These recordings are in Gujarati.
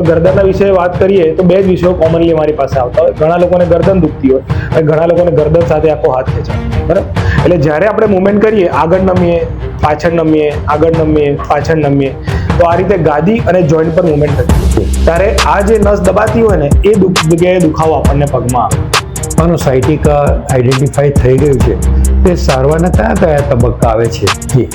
હવે ગરદનના વિશે વાત કરીએ તો બે જ વિષયો કોમનલી મારી પાસે આવતા હોય. ઘણા લોકોને ગરદન દુખતી હોય અને ઘણા લોકોને ગરદન સાથે આખો હાથ ખેંચાય, બરાબર. એટલે જ્યારે આપણે મૂવમેન્ટ કરીએ, આગળ નમીએ, પાછળ નમીએ, આગળ નમીએ, પાછળ નમીએ, તો આ રીતે ગાદી અને જોઈન્ટ પર મૂવમેન્ટ થતી હોય ત્યારે આ જે નસ દબાતી હોય ને એ જગ્યાએ દુખાવો આપણને પગમાં આવે. આનું સાયટિકા આઈડેન્ટિફાઈ થઈ ગયું છે, તે સારવારના કયા કયા તબક્કા આવે છે? જી,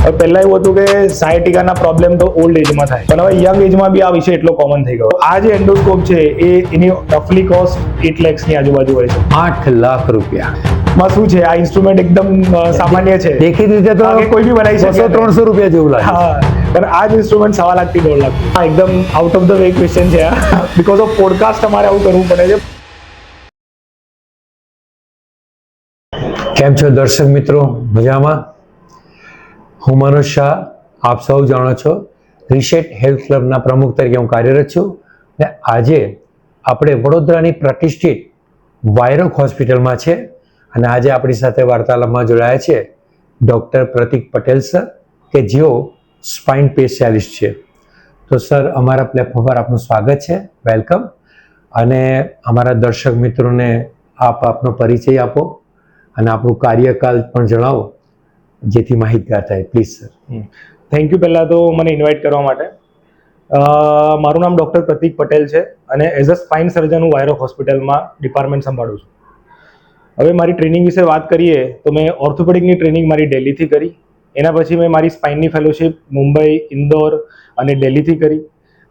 હવે પહેલા એવું હતું કે સાયટિકાના પ્રોબ્લેમ તો ઓલ્ડ એજમાં થાય, પણ હવે યંગ એજમાં બી આ વિષય એટલો કોમન થઈ ગયો. આ જે એન્ડોસ્કોપ છે એની રફલી કોસ્ટ 8 lakhs ની આજુબાજુ હોય છે. 8 લાખ રૂપિયા માં શું છે, આ ઇન્સ્ટ્રુમેન્ટ એકદમ સામાન્ય છે, દેખીતી રીતે તો કોઈ બી બનાવી શકે, 200-300 રૂપિયા જેવું લાગે. હા, પણ આ જ ઇન્સ્ટ્રુમેન્ટ 1.25 લાખ થી 1.5 લાખ. હા, એકદમ out of the way question છે બીકોઝ ઓફ પોડકાસ્ટ અમારે આવું કરવું પડે છે. કેમ છો દર્શક મિત્રો? મજામાં? હું મનોજ શાહ, આપ સૌ જાણો છો રીસેટ હેલ્થ ક્લબના પ્રમુખ તરીકે હું કાર્યરત છું. અને આજે આપણે વડોદરાની પ્રતિષ્ઠિત વાયરોક હોસ્પિટલમાં છે અને આજે આપણી સાથે વાર્તાલાપમાં જોડાયા છે ડૉક્ટર પ્રતિક પટેલ સર, કે જેઓ સ્પાઇન સ્પેશિયાલિસ્ટ છે. તો સર, અમારા પ્લેટફોર્મ પર આપનું સ્વાગત છે, વેલકમ. અને અમારા દર્શક મિત્રોને આપનો પરિચય આપો અને આપણું કાર્યકાલ પણ જણાવો જેથી માહિતગાર થાય, પ્લીઝ સર. થેન્ક યુ પહેલાં તો મને ઇન્વાઇટ કરવા માટે. મારું નામ ડૉક્ટર પ્રતિક પટેલ છે અને એઝ અ સ્પાઇન સર્જન હું વાયરોક હોસ્પિટલમાં ડિપાર્ટમેન્ટ સંભાળું છું. હવે મારી ટ્રેનિંગ વિશે વાત કરીએ તો મેં ઓર્થોપેડિકની ટ્રેનિંગ મારી દિલ્હીથી કરી. એના પછી મેં મારી સ્પાઇનની ફેલોશિપ મુંબઈ, ઇન્દોર અને દિલ્હીથી કરી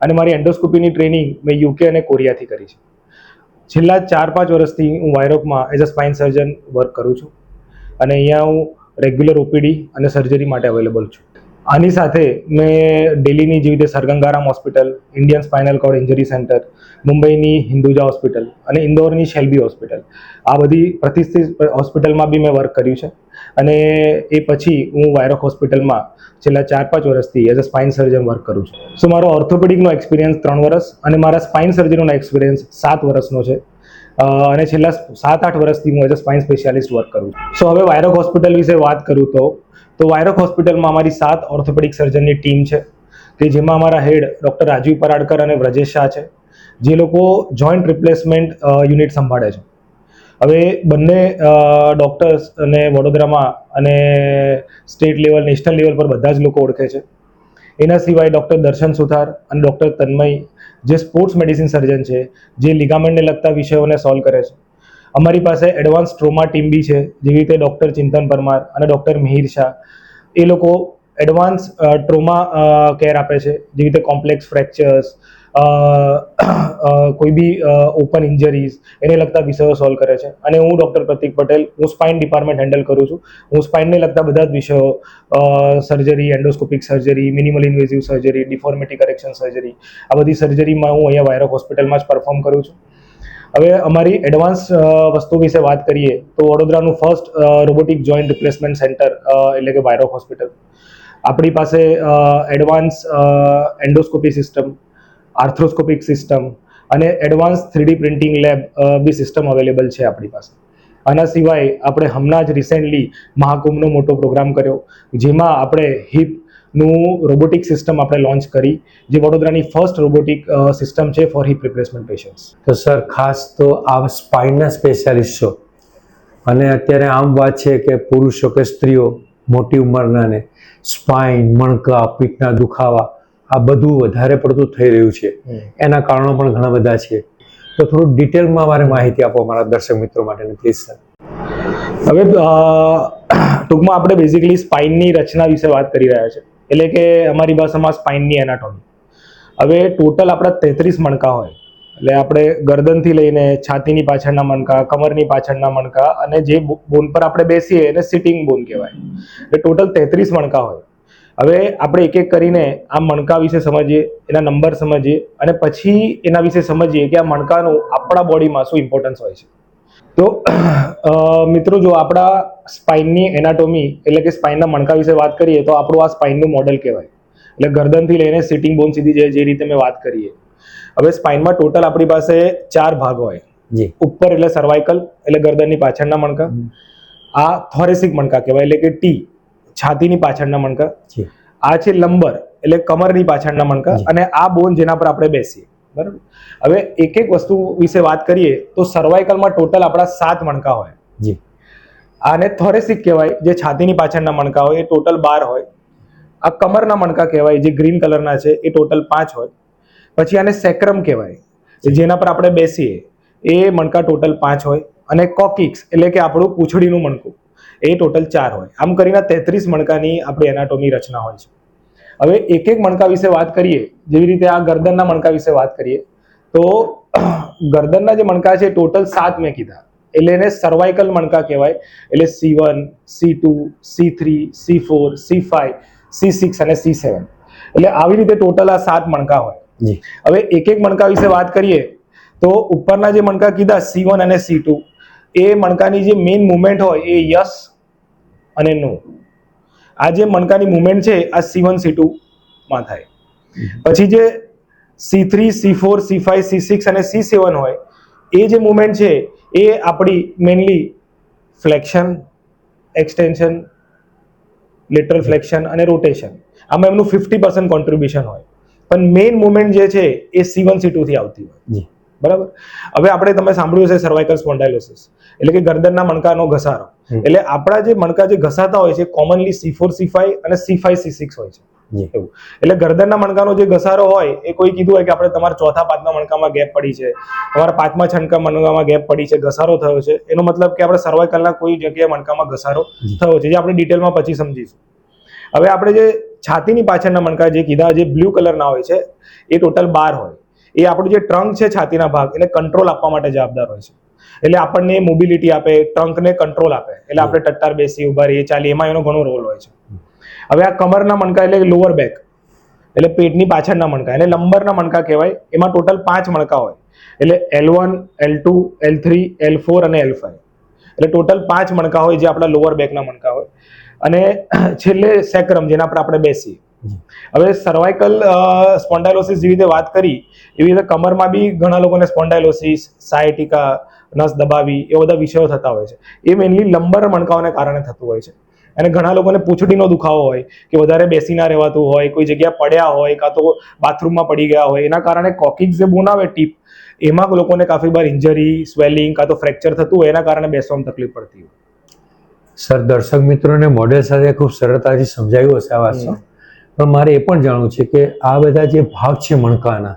અને મારી એન્ડોસ્કોપીની ટ્રેનિંગ મેં યુકે અને કોરિયાથી કરી છે. છેલ્લા 4-5 વર્ષથી હું વાયરોકમાં as a spine surgeon work કરું છું અને અહીંયા હું રેગ્યુલર ઓપીડી અને સર્જરી માટે અવેલેબલ છું. આની સાથે મેં દિલ્હીની જેવી રીતે સરગંગારામ hospital, Indian spinal cord injury centre, મુંબઈની હિન્દુજા હોસ્પિટલ અને ઇન્દોરની શેલ્બી હોસ્પિટલ, આ બધી પ્રતિષ્ઠિત હોસ્પિટલમાં બી મેં વર્ક કર્યું છે. અને એ પછી હું વાયરોક હોસ્પિટલમાં છેલ્લા 4-5 વર્ષથી as a spine surgeon work કરું છું. સો મારો ઓર્થોપેડિકનો એક્સપિરિયન્સ 3 વર્ષ અને મારા સ્પાઇન સર્જરીનો એક્સપિરિયન્સ 7 વર્ષનો છે. અને છેલ્લા 7-8 વર્ષથી હું as a spine specialist work કરું છું. સો હવે વાયરોક હોસ્પિટલ વિશે વાત કરું તો વાયરોક હોસ્પિટલમાં અમારી 7 ઓર્થોપેડિક સર્જનની ટીમ છે કે જેમાં અમારા હેડ ડૉક્ટર રાજીવ પરાડકર અને વ્રજેશ શાહ છે, જે લોકો જોઈન્ટ રિપ્લેસમેન્ટ યુનિટ સંભાળે છે. હવે બંને ડૉક્ટર્સ અને વડોદરામાં અને સ્ટેટ લેવલ, નેશનલ લેવલ પર બધા જ લોકો ઓળખે છે. એના સિવાય ડૉક્ટર દર્શન સુથાર અને ડૉક્ટર તન્મય, જે સ્પોર્ટ્સ મેડિસિન સર્જન છે, જે લિગામેન્ટને લગતા વિષયોને સોલ્વ કરે છે. અમારી પાસે એડવાન્સ ટ્રોમા ટીમ બી છે, જેવી રીતે ડૉક્ટર ચિંતન પરમાર અને ડૉક્ટર મિહિર શાહ. એ લોકો એડવાન્સ ટ્રોમા કેર આપે છે, જેવી રીતે કોમ્પ્લેક્સ ફ્રેક્ચર્સ, કોઈ બી ઓપન ઇન્જરીઝ, એને લગતા વિષયો સોલ્વ કરે છે. અને હું ડૉક્ટર પ્રતિક પટેલ, હું સ્પાઇન ડિપાર્ટમેન્ટ હેન્ડલ કરું છું. હું સ્પાઇનને લગતા બધા જ વિષયો, surgery, endoscopic surgery, minimal invasive surgery, deformity correction surgery, આ બધી સર્જરીમાં હું અહીંયા વાયરોક હોસ્પિટલમાં જ પરફોર્મ કરું છું. હવે અમારી એડવાન્સ વસ્તુ વિશે વાત કરીએ તો વડોદરાનું first robotic joint replacement centre એટલે કે વાયરોક હોસ્પિટલ. આપણી પાસે advance endoscopy system, arthroscopic system અને એડવાન્સ 3D પ્રિન્ટિંગ લેબ બી સિસ્ટમ અવેલેબલ છે આપણી પાસે. આના સિવાય આપણે હમણાં જ રિસેન્ટલી મહાકુંભનો મોટો પ્રોગ્રામ કર્યો, જેમાં આપણે હિપનું રોબોટિક સિસ્ટમ આપણે લોન્ચ કરી, જે વડોદરાની ફર્સ્ટ રોબોટિક સિસ્ટમ છે ફોર હિપ રિપ્લેસમેન્ટ પેશન્ટ્સ. તો સર, ખાસ તો આ સ્પાઇનના સ્પેશિયાલિસ્ટ છો અને અત્યારે આમ વાત છે કે પુરુષો કે સ્ત્રીઓ મોટી ઉંમરનાને સ્પાઇન, મણકા, પીઠના દુખાવા આ બધું વધારે પડતું થઈ રહ્યું છે. એના કારણો પણ ઘણા બધા છે, તો થોડું ડિટેલમાં મારે માહિતી આપો મારા દર્શક મિત્રો માટે, પ્લીઝ સર. હવે ટૂંકમાં આપણે બેઝિકલી સ્પાઇનની રચના વિશે વાત કરી રહ્યા છે, એટલે કે અમારી ભાષામાં સ્પાઇનની એનાટોમી. હવે ટોટલ આપણા 33 મણકા હોય, એટલે આપણે ગરદનથી લઈને છાતીની પાછળના મણકા, કમરની પાછળના મણકા અને જે બોન પર આપણે બેસીએ એને સિટિંગ બોન કહેવાય. એટલે ટોટલ 33 મણકા હોય. હવે આપણે એક એક કરીને આ મણકા વિશે સમજીએ, એના નંબર સમજીએ અને પછી એના વિશે સમજીએ કે આ મણકાનું આપણા બોડીમાં શું ઇમ્પોર્ટન્સ હોય છે. તો મિત્રો, જો આપણા સ્પાઇનની એનાટોમી એટલે કે સ્પાઇનના મણકા વિશે વાત કરીએ તો આપણું આ સ્પાઇનનું મોડલ કહેવાય. એટલે ગરદનથી લઈને સિટિંગ બોન સુધી જે રીતે મેં વાત કરીએ. હવે સ્પાઇનમાં ટોટલ આપણી પાસે 4 ભાગ હોય. ઉપર એટલે સર્વાઇકલ એટલે ગરદનની પાછળના મણકા, આ થોરેસિક મણકા કહેવાય એટલે કે ટી, છાતીની પાછળના મણકા, આ છે લંબર એટલે કમરની પાછળના મણકા અને આ બોન જેના પર આપણે બેસીએ. બરાબર. હવે એક એક વસ્તુ વિશે વાત કરીએ તો સર્વાઇકલમાં ટોટલ આપણા 7 મણકા હોય. જી. આને થોરેસિક કહેવાય, જે છાતીની પાછળના મણકા હોય એ ટોટલ 12 હોય. આ કમરના મણકા કહેવાય, જે ગ્રીન કલરના છે એ ટોટલ 5 હોય. પછી આને સેક્રમ કહેવાય, જેના પર આપણે બેસીએ, એ મણકા ટોટલ 5 હોય. અને કોકિક્સ એટલે કે આપણું પૂંછડીનું મણકું, એ ટોટલ 4 હોય. આમ કરીને 33 મણકાની આપણી એનાટોમી રચના હોય છે. હવે એક એક મણકા વિશે વાત કરીએ, જેવી રીતે આ ગરદનના મણકા વિશે વાત કરીએ તો ગરદનના જે મણકા છે ટોટલ 7 મેં કીધા, એટલે એને સર્વાઇકલ મણકા કહેવાય. એટલે C1, C2, C3, C4, C5, C6 અને C7. એટલે આવી રીતે ટોટલ આ 7 મણકા હોય. હવે એક એક મણકા વિશે વાત કરીએ તો ઉપરના જે મણકા કીધા C1 અને C2, એ મણકાની જે મેઇન મુવમેન્ટ હોય એ યસ અને નો. આ જે મણકાની મુવમેન્ટ છે આ C1 C2 માં થાય. પછી જે C3, C4, C5, C6 અને C7 હોય, એ જે મુવમેન્ટ છે એ આપણી મેઇનલી ફ્લેક્શન, એક્સટેન્શન, લેટરલ ફ્લેક્શન અને રોટેશન, આમાં એમનું 50% કોન્ટ્રીબ્યુશન હોય. પણ મેઇન મુવમેન્ટ જે છે એ C1 C2 થી આવતી હોય. બરાબર. હવે આપણે તમે સાંભળ્યું હશે સર્વાઇકલ સ્પોન્ડાઇલોસિસ, એટલે કે ગરદનના મણકાનો ઘસારો. એટલે આપણા જે મણકા જે ઘસાતા હોય છે કોમનલી C4 C5 અને C5 C6 હોય છે. એવું. એટલે ગરદનના મણકાનો જે ઘસારો હોય એ કોઈ કીધું હોય કે આપણે તમારા ચોથા પાંચમા મણકામાં ગેપ પડી છે, તમારા પાંચમા છઠ્ઠા મણકામાં ગેપ પડી છે, ઘસારો થયો છે, એનો મતલબ કે આપણે સર્વાઇકલના કોઈ જગ્યાએ મણકામાં ઘસારો થયો છે, જે આપણે ડિટેલમાં પછી સમજીશું. હવે આપણે જે છાતીની પાછળના મણકા જે કીધા, જે બ્લુ કલરના હોય છે, એ ટોટલ 12 હોય. એ આપણું જે ટ્રંક છે છાતીના ભાગ, એને કંટ્રોલ આપવા માટે જવાબદાર હોય છે. એટલે આપણને મોબિલિટી આપે, ટ્રંકને કંટ્રોલ આપે, એટલે આપણે ટટ્ટાર બેસી ઉભા રહીએ, ચાલીએ, એમાં એનો ઘણો રોલ હોય છે. હવે આ કમરના મણકા એટલે લોઅર બેક, એટલે પેટની પાછળના મણકા, એટલે લંબરના મણકા કહેવાય. એમાં ટોટલ 5 મણકા હોય, એટલે L1, L2, L3, L4 અને L5. એટલે ટોટલ 5 મણકા હોય જે આપણા લોઅર બેકના મણકા હોય. અને છેલ્લે સેક્રમ, જેના પર આપણે બેસીએ. હવે સર્વાઇકલ સ્પોન્ડાઇલોસિસ જેવી રીતે વાત કરી, એવી રીતે કમરમાં બી ઘણા લોકોને સ્પોન્ડાઇલોસિસ, સાયટિકા, નસ દબાવી, એ બધા વિષયો થતા હોય છે. એ મેઇનલી લંબર મણકાઓને કારણે થતું હોય છે. અને ઘણા લોકોને પૂંછડીનો દુખાવો હોય, કે વધારે બેસી ના રહેવાતું હોય, કોઈ જગ્યા પડ્યા હોય, કાં તો બાથરૂમમાં પડી ગયા હોય, એના કારણે કોકિક્સ જે બોન આવે ટીપ, એમાં લોકોને કાફી વાર ઇન્જરી, સ્વેલિંગ કાં તો ફ્રેક્ચર થતું હોય, એના કારણે બેસવામાં તકલીફ પડતી હોય. સર, દર્શક મિત્રોને મોડેલ સાથે ખૂબ સરળતાથી સમજાવ્યું હશે આ વાત. પણ મારે એ પણ જાણવું છે કે આ બધા જે ભાગ છે મણકાના,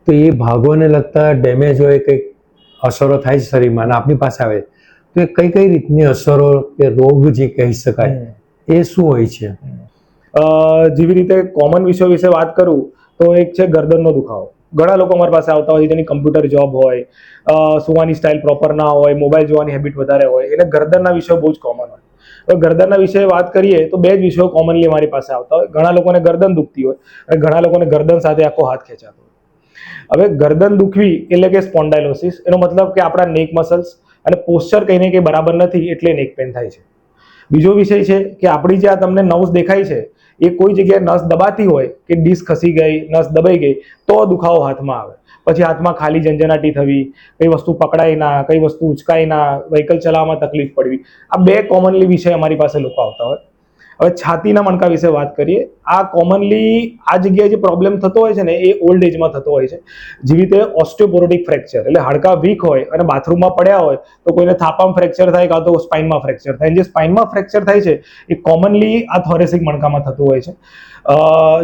તો એ ભાગોને લગતા ડેમેજ હોય, કંઈક અસરો થાય છે શરીરમાં, અને આપણી પાસે આવે તો એ કઈ કઈ રીતની અસરો કે રોગ જે કહી શકાય, એ શું હોય છે? જેવી રીતે કોમન વિષયો વિશે વાત કરું તો એક છે ગરદનનો દુખાવો. ઘણા લોકો અમારી પાસે આવતા હોય છે જેની કમ્પ્યુટર જોબ હોય, સુવાની સ્ટાઇલ પ્રોપર ના હોય, મોબાઈલ જોવાની હેબિટ વધારે હોય, એટલે ગરદનના વિષયો બહુ જ કોમન હોય. તો ગરદનના વિશે વાત કરીએ તો 2 જ વિષયો કોમનલી અમારી પાસે આવતા હોય. ઘણા લોકોને ગરદન દુખતી હોય અને ઘણા લોકોને ગરદન સાથે આખો હાથ ખેંચાતો હોય. હવે ગરદન દુખવી એટલે કે સ્પોન્ડાઇલોસિસ, એનો મતલબ કે આપણા નેક મસલ્સ અને પોસ્ચર કંઈ ને કંઈ બરાબર નથી, એટલે નેક પેન થાય છે. બીજો વિષય છે કે આપણી જે આ તમને નર્વ્સ દેખાય છે, એ કોઈ જગ્યાએ નસ દબાતી હોય કે ડિસ્ક ખસી ગઈ, નસ દબાઈ ગઈ, તો દુખાવો હાથમાં આવે. પછી હાથમાં ખાલી ઝંઝનાટી થવી, કઈ વસ્તુ પકડાય ના, કઈ વસ્તુ ઉચકાય ના, વ્હીકલ ચલાવવામાં તકલીફ પડવી, આ 2 કોમનલી વિષય અમારી પાસે લોકો આવતા હોય. હવે છાતીના મણકા વિશે વાત કરીએ. આ કોમનલી આ જગ્યાએ જે પ્રોબ્લેમ થતો હોય છે ને, એ ઓલ્ડ એજમાં થતો હોય છે. જેવી રીતે ઓસ્ટિયોપોરોટિક ફ્રેક્ચર, એટલે હાડકાં વીક હોય અને બાથરૂમમાં પડ્યા હોય તો કોઈને થાપામાં ફ્રેક્ચર થાય, કાં તો સ્પાઇનમાં ફ્રેક્ચર થાય. જે સ્પાઇનમાં ફ્રેક્ચર થાય છે એ કોમનલી આ થોરેસિક મણકામાં થતું હોય છે,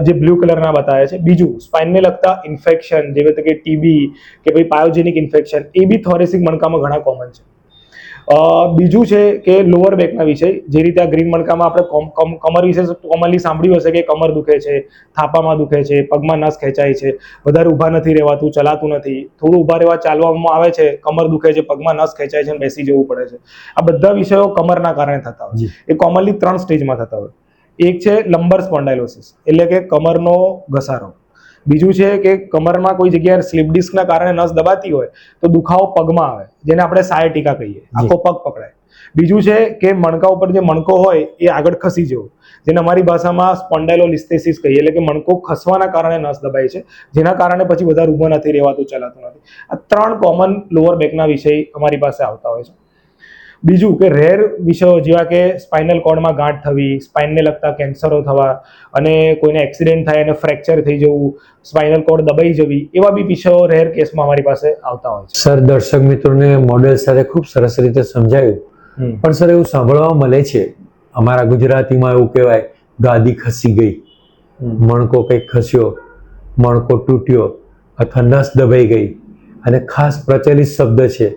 જે બ્લુ કલરના બતાવ્યા છે. બીજું, સ્પાઇનને લગતા ઇન્ફેક્શન, જેવી રીતે કે ટીબી કે ભાઈ પાયોજેનિક ઇન્ફેક્શન, એ બી થોરેસિક મણકામાં ઘણા કોમન છે. બીજું છે કે લોઅર બેકના વિષય, જે રીતે આ ગ્રીન મણકામાં આપણે કમર વિશે કોમનલી સાંભળ્યું હશે કે કમર દુખે છે, થાપામાં દુખે છે, પગમાં નસ ખેંચાય છે, વધારે ઊભા નથી રહેવાતું, ચલાતું નથી, થોડું ઊભા રહેવા ચાલવામાં આવે છે, કમર દુખે છે, પગમાં નસ ખેંચાય છે, બેસી જવું પડે છે. આ બધા વિષયો કમરના કારણે થતા હોય. એ કોમનલી 3 સ્ટેજમાં થતા હોય. એક છે લંબર સ્પોન્ડાઇલોસિસ, એટલે કે કમરનો ઘસારો. બીજું છે કે કમરમાં કોઈ જગ્યાએ સ્લીપ ડિસ્કના કારણે નસ દબાતી હોય તો દુખાવો પગમાં આવે, જેને આપણે સાયટિકા કહીએ, આખો પગ પકડાય. બીજું છે કે મણકા ઉપર જે મણકો હોય એ આગળ ખસી જવો, જેને અમારી ભાષામાં સ્પોન્ડાઇલોલિસ્થેસિસ કહીએ, એટલે કે મણકો ખસવાના કારણે નસ દબાય છે, જેના કારણે પછી વધારે ઊભો નથી રહેવાતું, ચલાતું નથી. આ 3 કોમન લોઅર બેકના વિષય અમારી પાસે આવતા હોય છે. બીજું કે રેર વિષયો જેવા કે સ્પાઇનલ કોર્ડમાં ગાંઠ થવી, સ્પાઇનને લગતા કેન્સરો થવા, અને કોઈને એક્સિડન્ટ થાય અને ફ્રેક્ચર થઈ જવું, સ્પાઇનલ કોર્ડ દબાઈ જવી, એવા બી વિષયો રેર કેસમાં અમારી પાસે આવતા હોય છે. સર, દર્શક મિત્રોને મોડેલ સાથે ખૂબ સરસ રીતે સમજાયું, પણ સર એવું સાંભળવા મળે છે, અમારા ગુજરાતીમાં એવું કહેવાય, ગાદી ખસી ગઈ, મણકો કંઈક ખસ્યો, મણકો તૂટ્યો અથવા નસ દબાઈ ગઈ, અને ખાસ પ્રચલિત શબ્દ છે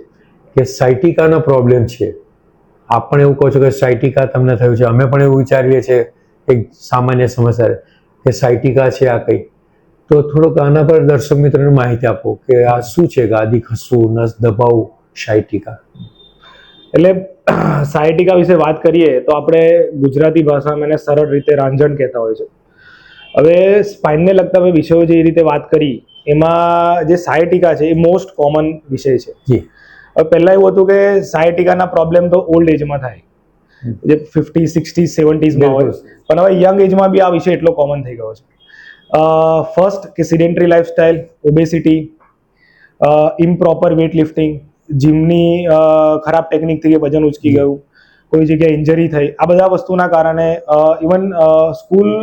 કે સાયટિકાનો પ્રોબ્લેમ છે. આપ પણ એવું કહો છો કે સાયટિકા તમને થયું છે, અમે પણ એવું વિચારીએ છીએ એક સામાન્ય સમસ્યા કે સાયટિકા છે આ કંઈ. તો થોડુંક આના પર દર્શક મિત્રોને માહિતી આપો કે આ શું છે, ગાદી ખસવું, નસ દબાવવું, સાયટિકા. એટલે સાયટિકા વિશે વાત કરીએ તો આપણે ગુજરાતી ભાષામાં એને સરળ રીતે રાંઝણ કહેતા હોય છે. હવે સ્પાઇનને લગતા મેં વિષયો જે રીતે વાત કરી, એમાં જે સાયટિકા છે એ મોસ્ટ કોમન વિષય છે. જી. હવે પહેલાં એવું હતું કે સાયટિકાના પ્રોબ્લેમ તો ઓલ્ડ એજમાં થાય, જે 50, 60, 70s હોય, પણ હવે યંગ એજમાં બી આ વિષય એટલો કોમન થઈ ગયો છે. ફર્સ્ટ કે sedentary lifestyle, obesity, improper weight lifting, જીમની ખરાબ ટેકનિકથી વજન ઉચકી ગયું, કોઈ જગ્યાએ ઇન્જરી થઈ, આ બધા વસ્તુના કારણે ઇવન સ્કૂલ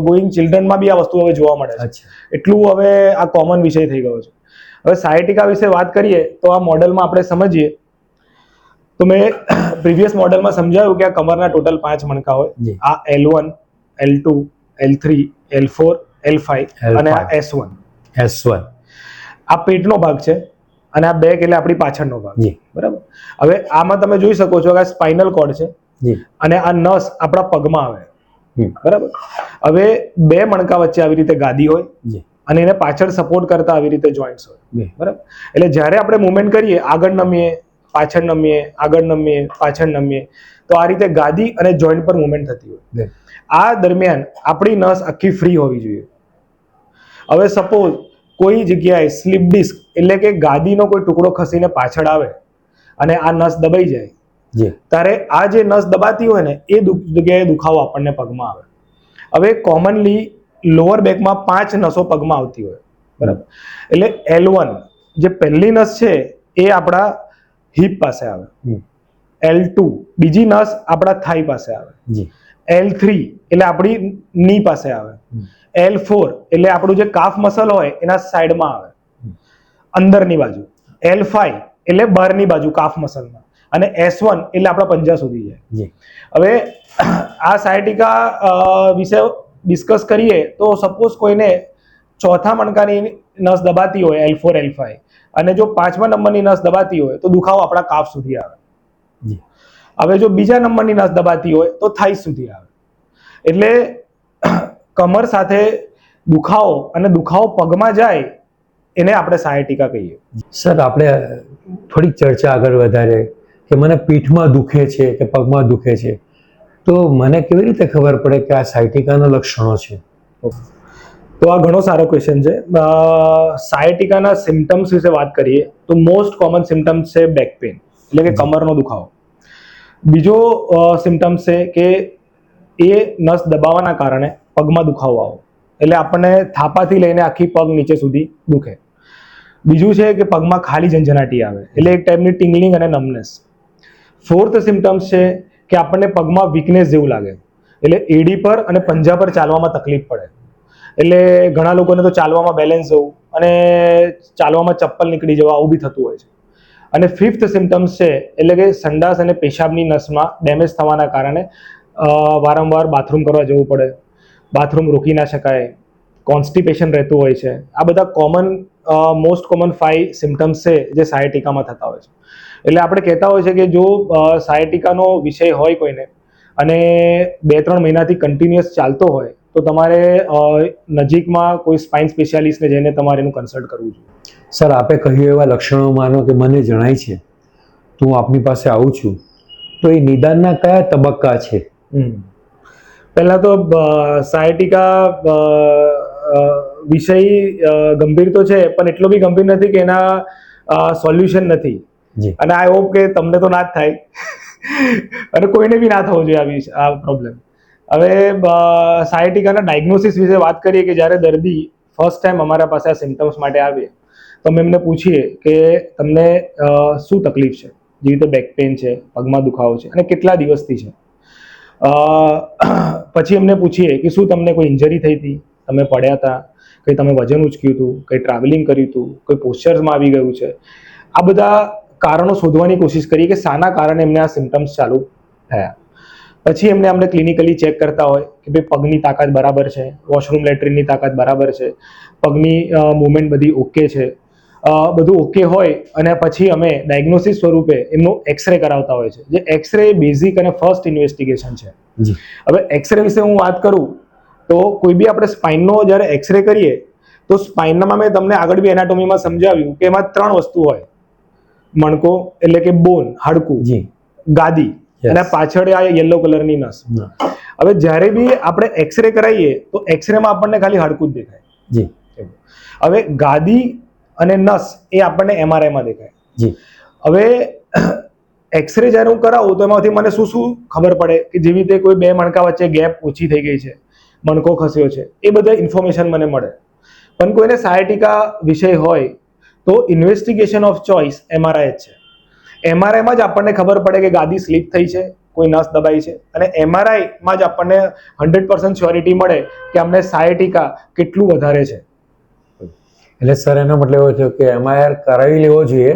ગોઈંગ ચિલ્ડ્રનમાં બી આ વસ્તુ હવે જોવા મળે છે. એટલું હવે આ કોમન વિષય થઈ ગયો છે. હવે સાયટિકા વિશે વાત કરીએ તો આ મોડેલમાં આપણે સમજીએ તો મેં પ્રીવિયસ મોડેલમાં સમજાવ્યું કે આ કમરના ટોટલ 5 મણકા હોય. આ L1, L2, L3, L4, L5 અને આ S1. આ પેટનો ભાગ છે અને આ બેક એટલે આપણી પાછળનો ભાગ. બરાબર. હવે આમાં તમે જોઈ શકો છો કે આ સ્પાઇનલ કોર્ડ છે અને આ નસ આપણા પગમાં આવે. બરાબર. હવે 2 મણકા વચ્ચે આવી રીતે ગાદી હોય અને એને પાછળ સપોર્ટ કરતા આવી રીતે જોઈન્ટ્સ હોય. બરાબર. એટલે જ્યારે આપણે મૂવમેન્ટ કરીએ, આગળ નમીએ, પાછળ નમીએ, આગળ નમીએ, પાછળ નમીએ, તો આ રીતે ગાદી અને જોઈન્ટ પર મૂવમેન્ટ થતી હોય. આ દરમિયાન આપણી નસ આખી ફ્રી હોવી જોઈએ. હવે સપોઝ કોઈ જગ્યાએ સ્લીપ ડિસ્ક એટલે કે ગાદીનો કોઈ ટુકડો ખસીને પાછળ આવે અને આ નસ દબાઈ જાય, ત્યારે આ જે નસ દબાતી હોય ને એ જગ્યાએ દુખાવો આપણને પગમાં આવે. હવે કોમનલી લોઅર બેકમાં 5 નસો પગમાં આવતી હોય. બરાબર. એટલે L1 જે પહેલી નસ છે એ આપણા હિપ પાસે આવે, L2 બીજી નસ આપણા થાઈ પાસે આવે, L3 એટલે આપણી ની પાસે આવે, L4 એટલે આપણું જે કાફ મસલ હોય એના સાઈડમાં આવે, અંદરની બાજુ, L5 એટલે બહારની બાજુ કાફ મસલમાં, અને S1 એટલે આપણા પંજા સુધી જાય. હવે આ સાયટિકા વિશે ડિસ્કસ કરીએ તો સપોઝ કોઈને ચોથા મણકાની નસ દબાતી હોય L4, L5 અને જો 5મા નંબરની નસ દબાતી હોય તો દુખાવો આપણા કાફ સુધી આવે. હવે જો બીજા નંબરની નસ દબાતી હોય તો થાઈ સુધી આવે. એટલે કમર સાથે દુખાવો અને દુખાવો પગમાં જાય એને આપણે સાયટિકા કહીએ. સર, આપણે થોડીક ચર્ચા આગળ વધારે કે મને પીઠમાં દુખે છે કે પગમાં દુખે છે, તો મને કેવી રીતે ખબર પડે કે આ સાયટિકાના લક્ષણો છે? તો આ ઘણો સારો ક્વેશ્ચન છે. સાયટિકાના સિમ્ટમ્સ વિશે વાત કરીએ તો મોસ્ટ કોમન સિમ્ટમ્સ છે બેક પેઇન એટલે કે કમરનો દુખાવો. બીજો સિમ્ટમ્સ છે કે એ નસ દબાવવાના કારણે પગમાં દુખાવો આવે, એટલે આપણને થાપાથી લઈને આખી પગ નીચે સુધી દુખે. બીજું છે કે પગમાં ખાલી ઝંઝનાટી આવે, એટલે એક ટાઈપની ટિંગલિંગ અને નમનેસ. ફોર્થ સિમ્ટમ્સ છે કે આપણને પગમાં વીકનેસ જેવું લાગે, એટલે એડી પર અને પંજા પર ચાલવામાં તકલીફ પડે, એટલે ઘણા લોકોને તો ચાલવામાં બેલેન્સ જવું અને ચાલવામાં ચપ્પલ નીકળી જવા આવું બી થતું હોય છે. અને ફિફ્થ સિમ્ટમ્સ છે એટલે કે સંડાસ અને પેશાબની નસમાં ડેમેજ થવાના કારણે વારંવાર બાથરૂમ કરવા જવું પડે, બાથરૂમ રોકી ના શકાય, કોન્સ્ટિપેશન રહેતું હોય છે. આ બધા મોસ્ટ કોમન 5 સિમ્ટમ્સ છે જે સાયટિકામાં થતા હોય છે. એટલે આપણે કહેતા હોય છે કે જો સાયટિકાનો વિષય હોય કોઈને અને 2-3 મહિનાથી કન્ટિન્યુઅસ ચાલતો હોય તો તમારે નજીકમાં કોઈ સ્પાઇન સ્પેશિયાલિસ્ટને જઈને તમારે એનું કન્સલ્ટ કરવું જોઈએ. સર, આપે કહ્યું એવા લક્ષણો માનો કે મને જણાય છે તો હું આપની પાસે આવું છું, તો એ નિદાનના કયા તબક્કા છે? પહેલા તો સાયટિકા વિષય ગંભીર તો છે પણ એટલો બી ગંભીર નથી કે એના સોલ્યુશન નથી. અને આઈ હોપ કે તમને તો ના જ થાય અને કોઈને બી ના થવો જોઈએ આ પ્રોબ્લેમ. હવે સાયટિકાના ડાયગ્નોસિસ વિશે વાત કરીએ કે જ્યારે દર્દી ફર્સ્ટ ટાઈમ અમારા પાસે આ સિમ્ટમ્સ માટે આવે તો અમે એમને પૂછીએ કે તમને શું તકલીફ છે, જેવી રીતે બેક પેઇન છે, પગમાં દુખાવો છે અને કેટલા દિવસથી છે. પછી એમને પૂછીએ કે શું તમને કોઈ ઇન્જરી થઈ હતી, તમે પડ્યા હતા, કંઈ તમે વજન ઉચક્યું હતું, કંઈ ટ્રાવેલિંગ કર્યું હતું, કોઈ પોસ્ચર્સમાં આવી ગયું છે. આ બધા કારણો શોધવાની કોશિશ કરીએ કે શાના કારણે એમને આ સિમ્ટમ્સ ચાલુ થયા. પછી એમને અમને ક્લિનિકલી ચેક કરતા હોય કે ભાઈ પગની તાકાત બરાબર છે, વોશરૂમ લેટ્રિનની તાકાત બરાબર છે, પગની મૂવમેન્ટ બધી ઓકે છે, બધું ઓકે હોય અને પછી અમે ડાયગ્નોસિસ સ્વરૂપે એમનું એક્સરે કરાવતા હોય છે. જે એક્સરે બેઝિક અને ફર્સ્ટ ઇન્વેસ્ટિગેશન છે. હવે એક્સરે વિશે હું વાત કરું તો કોઈ બી આપણે સ્પાઇનનો જ્યારે એક્સરે કરીએ તો સ્પાઇનમાં મેં તમને આગળ બી એનાટોમીમાં સમજાવ્યું કે એમાં 3 વસ્તુ હોય: મણકો એટલે કે બોન, હાડકું, ગાદી અને પાછળ આ યલો કલરની નસ. હવે જ્યારે બી આપણે એક્સરે કરાવીએ તો એક્સરેમાં આપણને ખાલી હાડકું જ દેખાય. હવે ગાદી અને નસ એ આપણને એમઆરઆઈમાં દેખાય. હવે એક્સરે જ્યારે હું કરાવું તો એમાંથી મને શું શું ખબર પડે કે જેવી રીતે કોઈ 2 મણકા વચ્ચે ગેપ ઓછી થઈ ગઈ છે, મણકો ખસ્યો છે, એ બધા ઇન્ફોર્મેશન મને મળે. પણ કોઈને સાયટિકા વિષય હોય તો ઇન્વેસ્ટિગેશન ઓફ ચોઇસ એમઆરઆઈ જ છે. એમઆરઆઈમાં જ આપણને ખબર પડે કે ગાદી સ્લીપ થઈ છે, કોઈ નસ દબાઈ છે, અને એમઆરઆઈમાં જ આપણને 100% શ્યોરિટી મળે કે અમને સાયટિકા કેટલું વધારે છે. એટલે સર એનો મતલબ એવો થયો કે એમઆરઆઈ કરાવી લેવો જોઈએ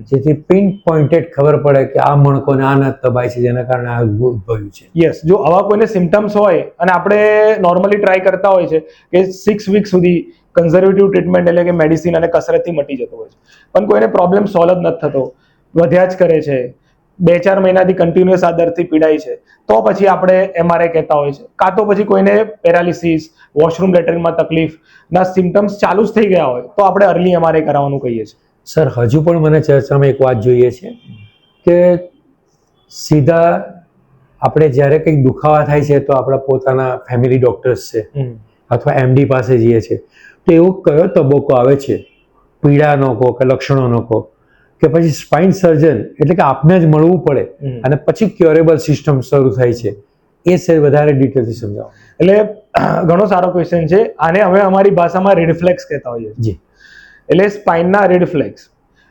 જેથી પિન પોઇન્ટેડ ખબર પડે કે આ મણકો ને આ નસ દબાઈ છે જેના કારણે આ ઉદ્ભવ્યું છે. યસ, જો આવા કોઈને સિમ્ટમ્સ હોય અને આપણે નોર્મલી ટ્રાય કરતા હોય છે કે 6 વીક સુધી કન્ઝર્વેટિવ ટ્રીટમેન્ટ એટલે કે મેડિસિન અને કસરતથી મટી જતો હોય છે, પણ કોઈને પ્રોબ્લેમ સોલ્વ જ નથી થતો, વધ્યા જ કરે છે, 2-4 મહિનાથી કન્ટિન્યુઅસ આ દર્દથી પીડાય છે, તો પછી આપણે એમઆરઆઈ કહેતા હોય છે. કાં તો પછી કોઈને પેરાલિસિસ, વોશરૂમ લેટ્રિનમાં તકલીફના સિમ્ટમ્સ ચાલુ જ થઈ ગયા હોય તો આપણે અર્લી એમઆરઆઈ કરાવવાનું કહીએ છીએ. સર હજુ પણ મને ચર્ચામાં એક વાત જોઈએ છે કે સીધા આપણે જ્યારે કંઈક દુખાવા થાય છે તો આપણા પોતાના ફેમિલી ડોક્ટર્સ છે અથવા એમડી પાસે જઈએ છીએ તો એવો કયો તબક્કો આવે છે, પીડાનો કહો કે લક્ષણોનો કહો, કે પછી સ્પાઇન સર્જન એટલે કે આપને જ મળવું પડે અને પછી ક્યોરેબલ સિસ્ટમ શરૂ થાય છે? એ સર વધારે ડિટેલથી સમજાવો. એટલે ઘણો સારો ક્વેશ્ચન છે. આને હવે અમારી ભાષામાં રેડફ્લેક્સ કહેતા હોઈએ છીએ. એટલે સ્પાઇનના રેડફ્લેક્સ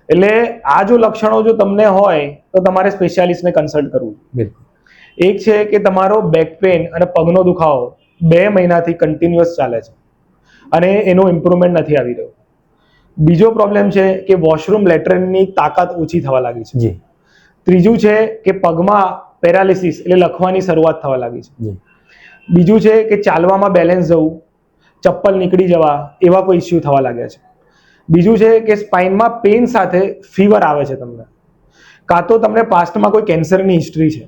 એટલે આ જો લક્ષણો જો તમને હોય તો તમારે સ્પેશિયાલિસ્ટને કન્સલ્ટ કરવું. એક છે કે તમારો બેક પેઇન અને પગનો દુખાવો 2 મહિનાથી કન્ટિન્યુઅસ ચાલે છે અને એનો ઇમ્પ્રુવમેન્ટ નથી આવી રહ્યો. બીજો પ્રોબ્લેમ છે કે વોશરૂમ લેટ્રિનની તાકાત ઓછી થવા લાગી છે. ત્રીજું છે કે પગમાં પેરાલિસિસ એટલે લખવાની શરૂઆત થવા લાગી છે. બીજું છે કે ચાલવામાં બેલેન્સ જવું, ચપ્પલ નીકળી જવા એવા કોઈ ઇસ્યુ થવા લાગ્યા છે. બીજું છે કે સ્પાઇનમાં પેઇન સાથે ફીવર આવે છે તમને, કાં તો તમને પાસ્ટમાં કોઈ કેન્સરની હિસ્ટ્રી છે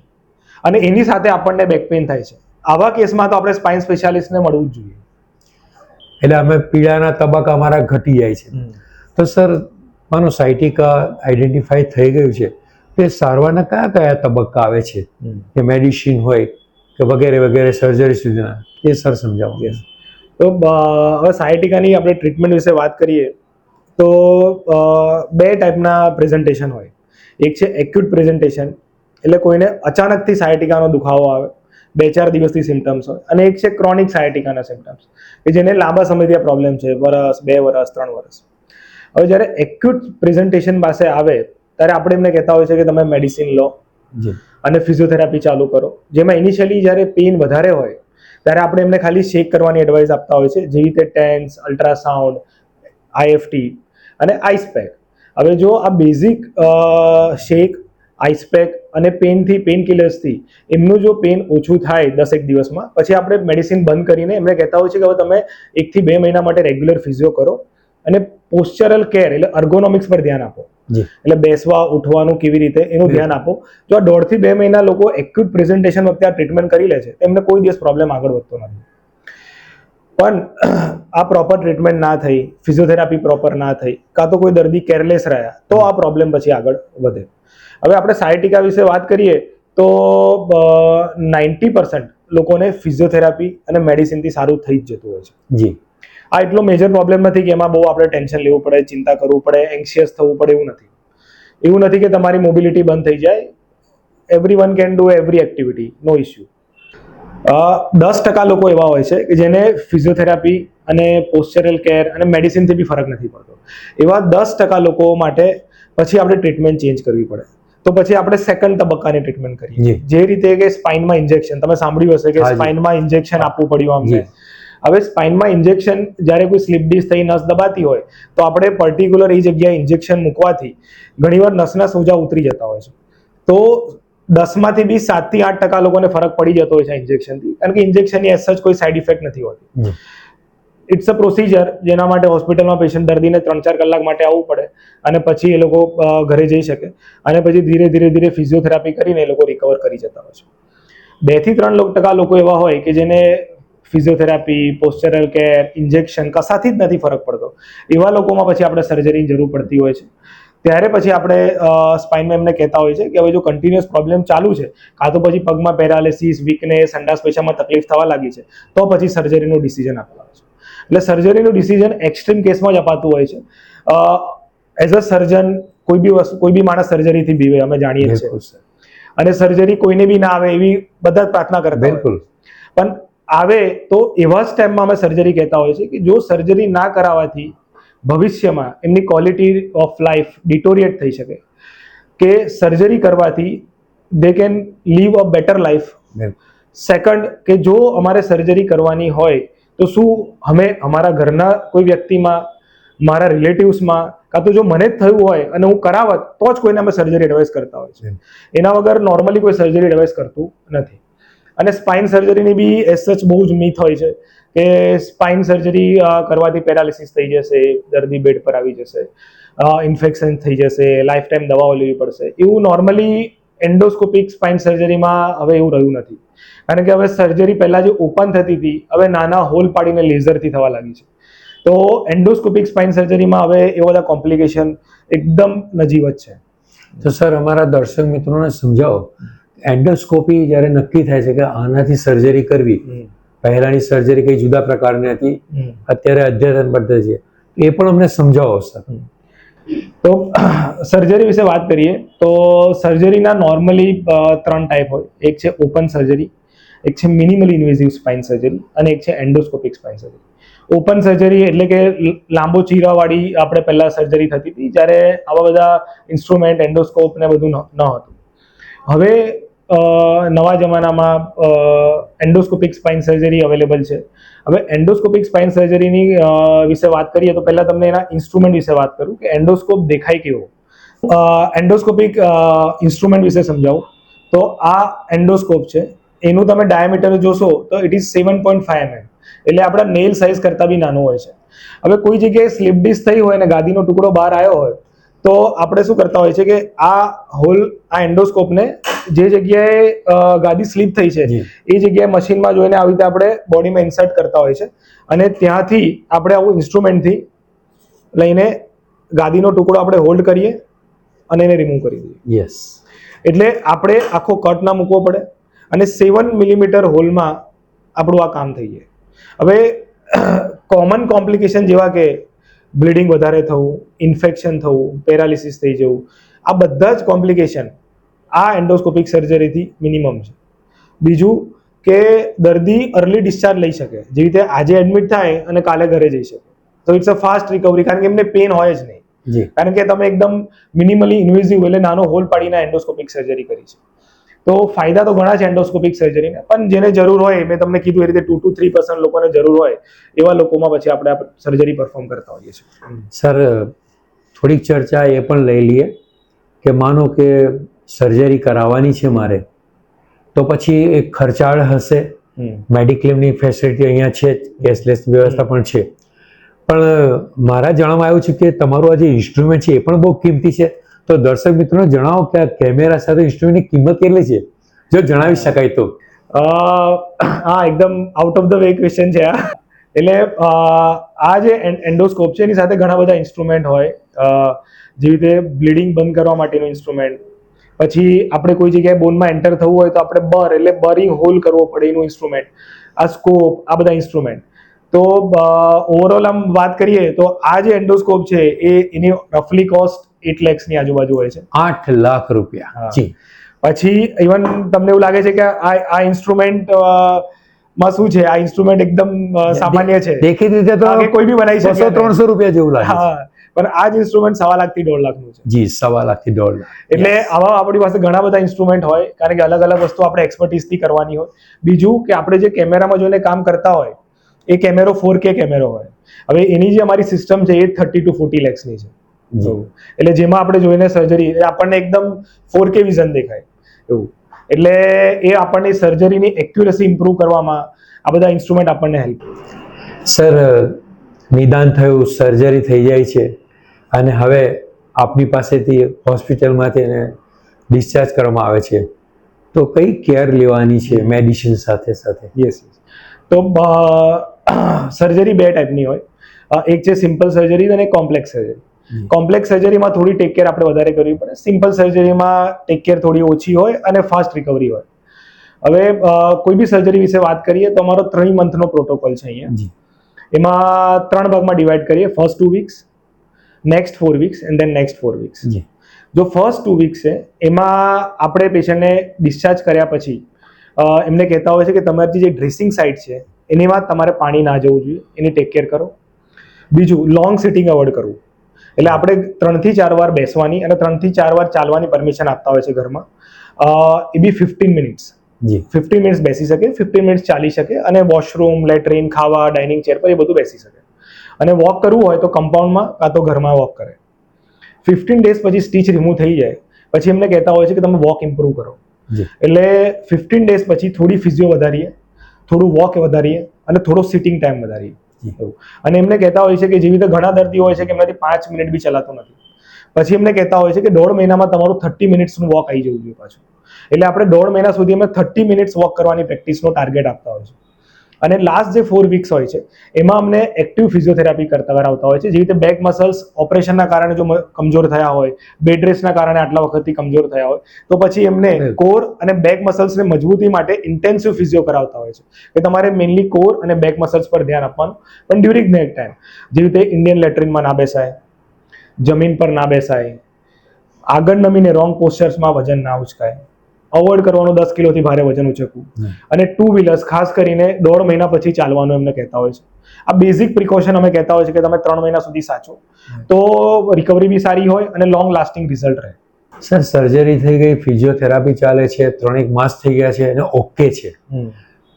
અને એની સાથે આપણને બેક પેઇન થાય છે. આવા કેસમાં તો આપણે સ્પાઇન સ્પેશિયાલિસ્ટને મળવું જ જોઈએ. એટલે અમે પીડાના તબક્કા અમારા ઘટી જાય છે. તો સર માનો સાયટિકા આઈડેન્ટિફાઈ થઈ ગયું છે તે સારવારના કયા કયા તબક્કા આવે છે, કે મેડિસિન હોય કે વગેરે વગેરે સર્જરી સુધીના, એ સર સમજાવો. તો હવે સાયટિકાની આપણે ટ્રીટમેન્ટ વિશે વાત કરીએ તો 2 ટાઈપના પ્રેઝન્ટેશન હોય. એક છે એક્યુટ પ્રેઝન્ટેશન એટલે કોઈને અચાનકથી સાયટિકાનો દુખાવો આવે, 2-4 દિવસથી સિમ્ટમ્સ હોય, અને એક છે ક્રોનિક સાયટિકાના સિમ્ટમ્સ કે જેને લાંબા સમયથી આ પ્રોબ્લેમ છે, વર્ષ, 2 વર્ષ, 3 વર્ષ. હવે જ્યારે એક્યુટ પ્રેઝન્ટેશન પાસે આવે ત્યારે આપણે એમને કહેતા હોય છે કે તમે મેડિસિન લો અને ફિઝિયોથેરાપી ચાલુ કરો. જેમાં ઇનિશિયલી જ્યારે પેઇન વધારે હોય ત્યારે આપણે એમને ખાલી શેક કરવાની એડવાઇસ આપતા હોય છે, જેવી રીતે ટેન્સ, અલ્ટ્રાસાઉન્ડ, આઈએફટી અને આઈસ પેક. હવે જો આ બેઝિક શેક, આઈસ પેક અને પેન કિલર્સથી એમનું જો પેન ઓછું થાય 10-1 દિવસમાં, પછી આપણે મેડિસિન બંધ કરીને એમને કહેતા હોય છે કે હવે તમે 1 થી 2 મહિના માટે રેગ્યુલર ફિઝિયો કરો અને પોસ્ચરલ કેર એટલે અર્ગોનોમિક્સ પર ધ્યાન આપો. એટલે બેસવા ઉઠવાનું કેવી રીતે એનું ધ્યાન આપો. જો આ 1.5 થી 2 મહિના લોકો એક્યુટ પ્રેઝન્ટેશન વખતે આ ટ્રીટમેન્ટ કરી લે છે એમને કોઈ દિવસ પ્રોબ્લેમ આગળ વધતો નથી. પણ આ પ્રોપર ટ્રીટમેન્ટ ના થઈ, ફિઝિયોથેરાપી પ્રોપર ના થઈ, કાં તો કોઈ દર્દી કેરલેસ રહ્યા તો આ પ્રોબ્લેમ પછી આગળ વધે. હવે આપણે સાયટિકા વિશે વાત કરીએ તો 90% લોકોને ફિઝિયોથેરાપી અને મેડિસિનથી સારું થઈ જ જતું હોય છે. આ એટલો મેજર પ્રોબ્લેમ નથી કે એમાં બહુ આપણે ટેન્શન લેવું પડે, ચિંતા કરવું પડે, એન્શિયસ થવું પડે, એવું નથી કે તમારી મોબિલિટી બંધ થઈ જાય. Everyone can do every activity, no issue. 10% લોકો એવા હોય છે કે જેને ફિઝિયોથેરાપી અને પોસ્ચરલ કેર અને મેડિસિનથી બી ફરક નથી પડતો. એવા 10% લોકો માટે પછી આપણે ટ્રીટમેન્ટ ચેન્જ કરવી પડે. તો પછી આપણે સેકન્ડ તબક્કાની ટ્રીટમેન્ટ કરીએ. જી. જે રીતે કે સ્પાઇનમાં ઇન્જેક્શન, તમે સાંભળ્યું હશે કે હા જી. સ્પાઇનમાં ઇન્જેક્શન આપવું પડ્યું અમને. જી. હવે સ્પાઇનમાં ઇન્જેક્શન જ્યારે કોઈ સ્લીપ ડિસ્ક થઈ નસ દબાતી હોય તો આપણે પર્ટિક્યુલર એ જગ્યાએ ઇન્જેક્શન મૂકવાથી ઘણીવાર નસના સોજા ઉતરી જતા હોય છે. તો 10માંથી બી 7 થી 8% લોકોને ફરક પડી જતો હોય છે ઇન્જેક્શનથી, કારણ કે ઇન્જેક્શનની એઝ સચ કોઈ સાઇડ ઇફેક્ટ નથી હોતી. ઇટ્સ અ પ્રોસિજર જેના માટે હોસ્પિટલમાં પેશન્ટ દર્દીને 3-4 કલાક માટે આવવું પડે અને પછી એ લોકો ઘરે જઈ શકે અને પછી ધીરે ધીરે ફિઝિયોથેરાપી કરીને એ લોકો રિકવર કરી જતા હોય છે. 2 થી 3% લોકો એવા હોય કે જેને ફિઝિયોથેરાપી, પોસ્ચરલ કેર, ઇન્જેક્શન કશાથી જ નથી ફરક પડતો. એવા લોકોમાં પછી આપણે સર્જરીની જરૂર પડતી હોય છે. ત્યારે પછી આપણે સ્પાઇનમાં એમને કહેતા હોય છે કે હવે જો કન્ટિન્યુઅસ પ્રોબ્લેમ ચાલુ છે, કાં તો પછી પગમાં પેરાલિસિસ, વીકનેસ, સંડાસ પેશાબમાં તકલીફ થવા લાગી છે, તો પછી સર્જરીનું ડિસિઝન આપવામાં આવે છે. એટલે સર્જરીનું ડિસિઝન એક્સ્ટ્રીમ કેસમાં જ અપાતું હોય છે. એઝ અ સર્જન કોઈ બી માણસ સર્જરીથી બીવે, અમે જાણીએ છીએ, અને સર્જરી કોઈને બી ના આવે એવી બધા જ પ્રાર્થના કરતા હોય. બિલકુલ. પણ આવે તો એવા જ ટાઈમમાં અમે સર્જરી કહેતા હોય છે કે જો સર્જરી ના કરાવવાથી ભવિષ્યમાં એમની ક્વોલિટી ઓફ લાઈફ ડિટોરિએટ થઈ શકે, કે સર્જરી કરવાથી they can live a better life. Second, કે જો અમારે સર્જરી કરવાની હોય તો શું અમે અમારા ઘરના કોઈ વ્યક્તિમાં, મારા રિલેટિવ્સમાં, કાં તો જો મને જ થયું હોય અને હું કરાવત તો જ કોઈને અમે સર્જરી એડવાઇસ કરતા હોય છે. એના વગર નોર્મલી કોઈ સર્જરી એડવાઇસ કરતું નથી. અને સ્પાઇન સર્જરીની બી એઝ સચ બહુ જ મિથ હોય છે કે સ્પાઇન સર્જરી કરવાથી પેરાલિસિસ થઈ જશે, દર્દી બેડ પર આવી જશે, ઇન્ફેક્શન થઈ જશે, લાઈફ ટાઈમ દવાઓ લેવી પડશે. એવું નોર્મલી એન્ડોસ્કોપિક સ્પાઇન સર્જરીમાં હવે એવું રહ્યું નથી, કારણ કે હવે સર્જરી પહેલા જે ઓપન થતી હતી હવે નાના હોલ પાડીને લેઝરથી થવા લાગી છે. તો એન્ડોસ્કોપિક સ્પાઇન સર્જરીમાં હવે એવા બધા કોમ્પ્લિકેશન એકદમ નજીવત છે. તો સર અમારા દર્શક મિત્રોને સમજાવો, એન્ડોસ્કોપી જ્યારે નક્કી થાય છે કે આનાથી સર્જરી કરવી, પહેલાની સર્જરી કઈ જુદા પ્રકારની હતી, અત્યારે અદ્યતન પદ્ધતિ છે, એ પણ અમને સમજાવો સર. તો સર્જરી વિશે વાત કરીએ તો સર્જરીના નોર્મલી 3 ટાઈપ હોય. એક છે ઓપન સર્જરી, એક છે મિનિમલી ઇન્વેઝિવ સ્પાઇન સર્જરી અને એક છે endoscopic spine surgery. Open surgery એટલે કે લાંબો ચીરાવાળી આપણે પહેલા સર્જરી થતી હતી, જ્યારે આવા બધા ઇન્સ્ટ્રુમેન્ટ, એન્ડોસ્કોપ ને બધું ન હતું. હવે નવા જમાનામાં એન્ડોસ્કોપિક સ્પાઇન સર્જરી અવેલેબલ છે. હવે એન્ડોસ્કોપિક સ્પાઇન સર્જરીની વિશે વાત કરીએ તો પહેલા તમને એના ઇન્સ્ટ્રુમેન્ટ વિશે વાત કરું કે એન્ડોસ્કોપ દેખાય કેવો. એન્ડોસ્કોપિક ઇન્સ્ટ્રુમેન્ટ વિશે સમજાવું તો આ એન્ડોસ્કોપ છે, એનું તમે ડાયામીટર જોશો તો ઇટ ઇઝ 7.5 mm, એટલે આપણા નેલ સાઇઝ કરતાં બી નાનું હોય છે. હવે કોઈ જગ્યાએ સ્લીપ ડિસ્ક થઈ હોય અને ગાદીનો ટુકડો બહાર આવ્યો હોય તો આપણે શું કરતા હોય છે કે આ એન્ડોસ્કોપને જે જગ્યાએ ગાદી સ્લીપ થઈ છે એ જગ્યાએ મશીનમાં જોઈને આવી રીતે આપણે બોડીમાં ઇન્સર્ટ કરતા હોય છે, અને ત્યાંથી આપણે આવું ઇન્સ્ટ્રુમેન્ટથી લઈને ગાદીનો ટુકડો આપણે હોલ્ડ કરીએ અને એને રિમૂવ કરી દઈએ. યસ. એટલે આપણે આખો કટ ના મૂકવો પડે અને 7 મિલીમીટર હોલમાં આપણું આ કામ થઈ જાય. હવે કોમન કોમ્પ્લિકેશન જેવા કે બ્લીડિંગ વધારે થવું, ઇન્ફેક્શન થવું, પેરાલિસિસ થઈ જવું, આ બધા જ કોમ્પ્લિકેશન આ એન્ડોસ્કોપિક સર્જરીથી મિનિમમ છે. બીજું કે દર્દી અર્લી ડિસ્ચાર્જ લઈ શકે, જેવી રીતે આજે એડમિટ થાય અને કાલે ઘરે જઈ શકે. તો ઇટ્સ અ ફાસ્ટ રિકવરી, કારણ કે એમને પેન હોય જ નહીં, કારણ કે તમે એકદમ મિનિમલી ઇન્વેઝિવ એટલે નાનો હોલ પાડીને એન્ડોસ્કોપિક સર્જરી કરી છે. તો ફાયદા તો ઘણા છે એન્ડોસ્કોપિક સર્જરીના, પણ જેને જરૂર હોય, મેં તમને કીધું એ રીતે 2 to 3% લોકોને જરૂર હોય એવા લોકોમાં પછી આપણે સર્જરી પરફોર્મ કરતા હોઈએ છીએ. સર થોડીક ચર્ચા એ પણ લઈ લઈએ કે માનો કે સર્જરી કરાવવાની છે મારે, તો પછી એક ખર્ચાળ હશે. મેડિક્લેમની ફેસિલિટી અહીંયા છે, કેશલેસ વ્યવસ્થા પણ છે, પણ મારા જાણવામાં આવ્યું છે કે તમારું આ જે ઇન્સ્ટ્રુમેન્ટ છે એ પણ બહુ કિંમતી છે. તો દર્શક મિત્રોને જણાવો કે આ કેમેરા સાથે ઇન્સ્ટ્રુમેન્ટની કિંમત કેટલી છે, જો જણાવી શકાય તો. હા, એકદમ out of the way question છે આ. એટલે આ જે એન્ડોસ્કોપ છે એની સાથે ઘણા બધા ઇન્સ્ટ્રુમેન્ટ હોય, જેવી રીતે બ્લીડિંગ બંધ કરવા માટેનું ઇન્સ્ટ્રુમેન્ટ, પછી આપણે કોઈ જગ્યાએ બોનમાં એન્ટર થવું હોય તો આપણે બરિંગ હોલ કરવો પડે એનું ઇન્સ્ટ્રુમેન્ટ, આ સ્કોપ, આ બધા ઇન્સ્ટ્રુમેન્ટ. તો ઓવરઓલ આમ વાત કરીએ તો આ જે એન્ડોસ્કોપ છે એની રફલી કોસ્ટ 8 લાખની આજુબાજુ હોય છે. 8 લાખ રૂપિયા. જી. પછી ઇવન તમને એવું લાગે છે કે આ ઇન્સ્ટ્રુમેન્ટ માં શું છે, આ ઇન્સ્ટ્રુમેન્ટ એકદમ સામાન્ય છે, દેખીતી રીતે તો કોઈ બી બનાવી શકે, 200-300 રૂપિયા જેવું લાગે. હા, પણ આ જ ઇન્સ્ટ્રુમેન્ટ 1.5 લાખથી 1.5 લાખનું છે. જી 1.5 લાખથી 1.5 લાખ. એટલે આવા આપણી પાસે ઘણા બધા ઇન્સ્ટ્રુમેન્ટ હોય, કારણ કે અલગ અલગ વસ્તુ આપણે એક્સપર્ટીઝથી કરવાની હોય. બીજું કે આપણે જે કેમેરામાં જોઈને કામ કરતા હોય એ કેમેરો 4K કેમેરો હોય. હવે એની જે અમારી સિસ્ટમ છે એ 30 to 40 લેક્સની છે. એટલે જેમાં આપણે જોઈને સર્જરી આપણને એકદમ 4K વિઝન દેખાય એવું. એટલે એ આપણને સર્જરીની એક્યુરેસી ઇમ્પ્રૂવ કરવામાં આ બધા ઇન્સ્ટ્રુમેન્ટ આપણને હેલ્પ. સર, નિદાન થયું, સર્જરી થઈ જાય છે અને હવે આપની પાસેથી હોસ્પિટલમાંથી એને ડિસ્ચાર્જ કરવામાં આવે છે, તો કઈ કેર લેવાની છે મેડિસિન સાથે સાથે? યસ. તો સર્જરી 2 ટાઈપની હોય. એક છે સિમ્પલ સર્જરી અને કોમ્પ્લેક્સ સર્જરી. કોમ્પ્લેક્સ સર્જરીમાં થોડી ટેક કેર આપણે વધારે કરવી પડે. સિમ્પલ સર્જરીમાં ટેક કેર થોડી ઓછી હોય અને ફાસ્ટ રિકવરી હોય. હવે કોઈ બી સર્જરી વિશે વાત કરીએ તો અમારો 3 મંથનો પ્રોટોકોલ છે અહીંયા. એમાં 3 ભાગમાં ડિવાઈડ કરીએ. First 2 weeks, next 4 weeks and then next 4 weeks. જો ફર્સ્ટ 2 વીક્સ છે એમાં આપણે પેશન્ટને ડિસ્ચાર્જ કર્યા પછી એમને કહેતા હોય છે કે તમારી જે ડ્રેસિંગ સાઇટ છે એનીમાં તમારે પાણી ના જવું જોઈએ, એની ટેક કેર કરો. બીજું, લોંગ સિટિંગ અવોઇડ કરવું. એટલે આપણે 3 થી 4 વાર બેસવાની અને 3 થી 4 વાર ચાલવાની પરમિશન આપતા હોય છે ઘરમાં. એ બી 15 મિનિટ્સ. 15 મિનિટ્સ બેસી શકે, 15 મિનિટ્સ ચાલી શકે અને વોશરૂમ, લેટ્રિન, ખાવા, ડાઇનિંગ ચેર પર એ બધું બેસી શકે. અને વોક કરવું હોય તો કમ્પાઉન્ડમાં કાં તો ઘરમાં વોક કરે. 15 ડેઝ પછી સ્ટીચ રિમૂવ થઈ જાય પછી એમને કહેતા હોય છે કે તમે વોક ઇમ્પ્રૂવ કરો. એટલે 15 ડેઝ પછી થોડી ફિઝિયો વધારીએ, થોડું વોક વધારીએ અને થોડો સિટિંગ ટાઈમ વધારીએ. અને એમને કહેતા હોય છે કે જેવી રીતે ઘણા દર્દી હોય છે કે એમનાથી 5 મિનિટ બી ચલાતું નથી, પછી એમને કહેતા હોય છે કે 1.5 મહિનામાં તમારું 30 મિનિટ્સનું વોક આવી જવું જોઈએ પાછું. એટલે આપણે 1.5 મહિના સુધી અમે 30 મિનિટ્સ વોક કરવાની પ્રેક્ટિસનો ટાર્ગેટ આપતા હોય છે. અને લાસ્ટ જે 4 વીક્સ હોય છે એમાં અમને એક્ટિવ ફિઝિયોથેરાપી કરાવતા હોય છે. જેવી રીતે બેક મસલ્સ ઓપરેશનના કારણે જો કમજોર થયા હોય, બેડ રેસ્ટના કારણે આટલા વખતથી કમજોર થયા હોય, તો પછી એમને કોર અને બેક મસલ્સને મજબૂતી માટે ઇન્ટેન્સિવ ફિઝિયો કરાવતા હોય છે કે તમારે મેઇનલી કોર અને બેક મસલ્સ પર ધ્યાન આપવાનું. પણ ડ્યુરિંગ નેટ ટાઈમ જેવી રીતે ઇન્ડિયન લેટ્રિનમાં ના બેસાય, જમીન પર ના બેસાય, આગળ નમીને રોંગ પોસ્ચર્સમાં વજન ના ઉચકાય, અવોઇડ કરવાનું 10 કિલોથી ભારે વજન ઉચકવું, અને 2 વ્હીલર્સ ખાસ કરીને 1.5 મહિના પછી ચાલવાનું એમને કહેતા હોય છે. આ બેઝિક પ્રિકોશન અમે કહેતા હોય છે કે તમે 3 મહિના સુધી સાચો તો રિકવરી બી સારી હોય અને લોંગ લાસ્ટિંગ રિઝલ્ટ રહે. સર, સર્જરી થઈ ગઈ, ફિઝિયોથેરાપી ચાલે છે, 3 માસ થઈ ગયા છે અને ઓકે છે,